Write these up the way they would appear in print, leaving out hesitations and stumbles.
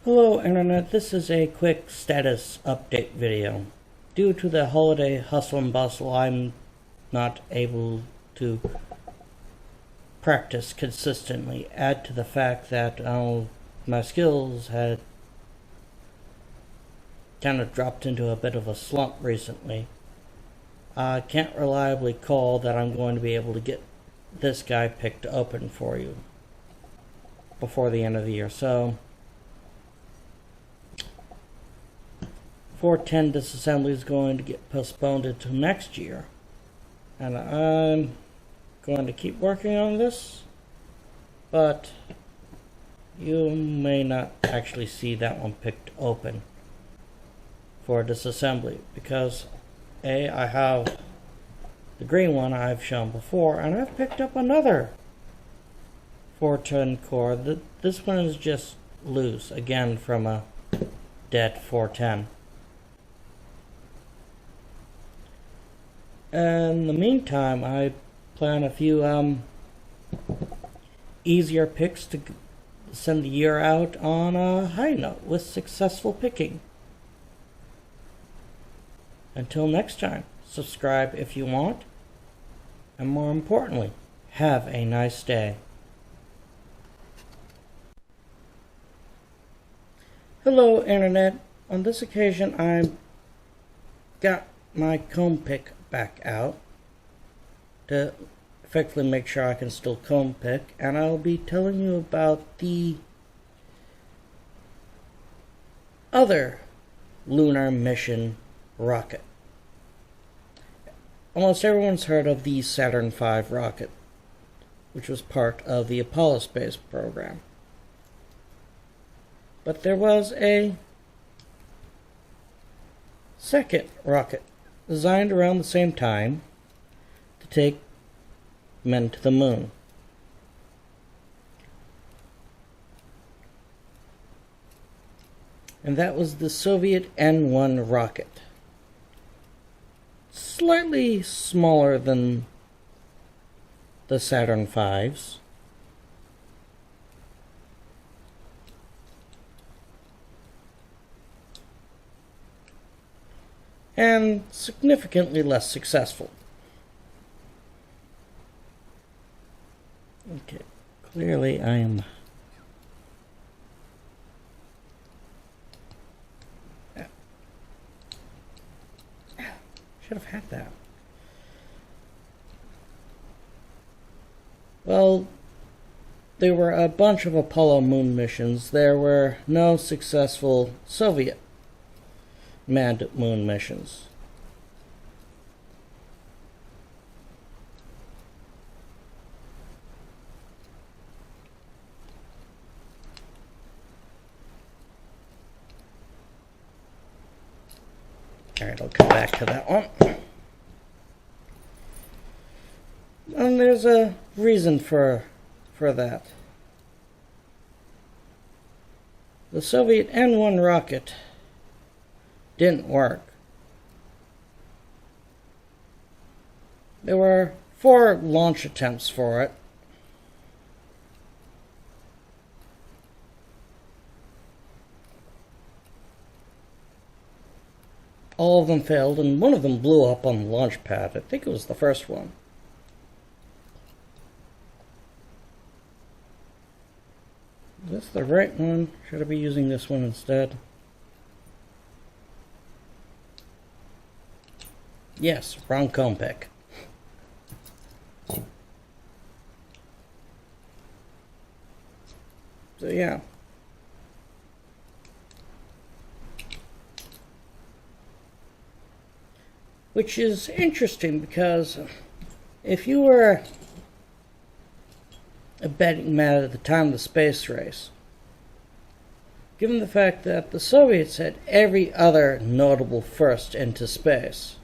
Hello Internet, this is a quick status update video. Due to the holiday hustle and bustle, I'm not able to practice consistently. Add to the fact that my skills had kind of dropped into a bit of a slump recently. I can't reliably call that I'm going to be able to get this guy picked open for you before the end of the year. So 410 disassembly is going to get postponed until next year, and I'm going to keep working on this, but you may not actually see that one picked open for disassembly because I have the green one I've shown before, and I've picked up another 410 core. This one is just loose, again from a dead 410. In the meantime, I plan a few easier picks to send the year out on a high note with successful picking. Until next time, subscribe if you want, and more importantly, have a nice day. Hello Internet, on this occasion I got my comb pick back out to effectively make sure I can still comb pick, and I'll be telling you about the other lunar mission rocket. Almost everyone's heard of the Saturn V rocket, which was part of the Apollo space program. But there was a second rocket designed around the same time to take men to the moon. And that was the Soviet N-1 rocket. Slightly smaller than the Saturn V's. And significantly less successful. Okay, clearly I am should have had that. Well, there were a bunch of Apollo moon missions. There were no successful Soviet manned moon missions. Alright, I'll come back to that one. And there's a reason for that. The Soviet N-1 rocket didn't work. There were 4 launch attempts for it. All of them failed, and one of them blew up on the launch pad. I think it was the first one. Is this the right one? Should I be using this one instead? Yes, wrong comb pick. So yeah. Which is interesting because if you were a betting man at the time of the space race, given the fact that the Soviets had every other notable first into space,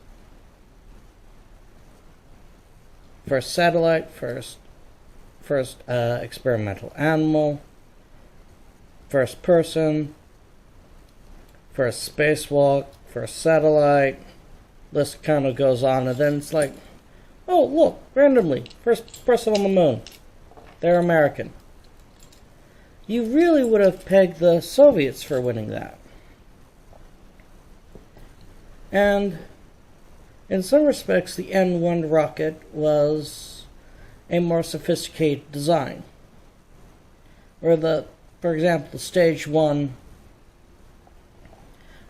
first satellite, first experimental animal, first person, first spacewalk, first satellite, list kind of goes on, and then it's like, oh look, randomly, first person on the moon, they're American. you really would have pegged the Soviets for winning that. And in some respects, the N-1 rocket was a more sophisticated design. Where for example, the stage 1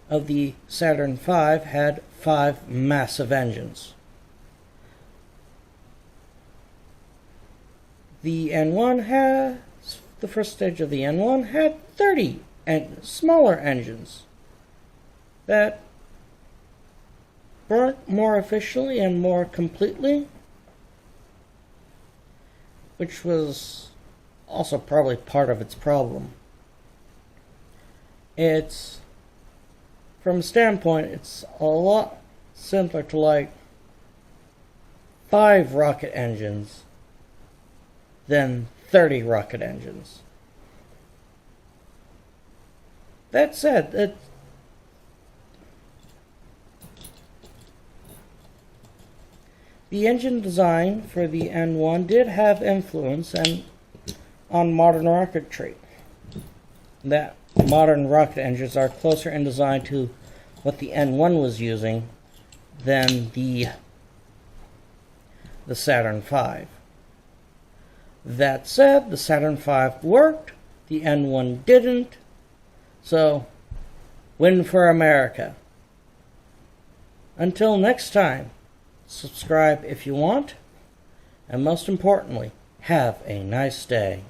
of the Saturn V had 5 massive engines. The first stage of the N1 had 30 smaller engines that burnt more efficiently and more completely, which was also probably part of its problem. From a standpoint, it's a lot simpler to like 5 rocket engines than 30 rocket engines. That said, the engine design for the N1 did have influence on modern rocketry. That modern rocket engines are closer in design to what the N1 was using than the Saturn V. That said, the Saturn V worked, the N1 didn't, so win for America. Until next time, subscribe if you want, and most importantly, have a nice day.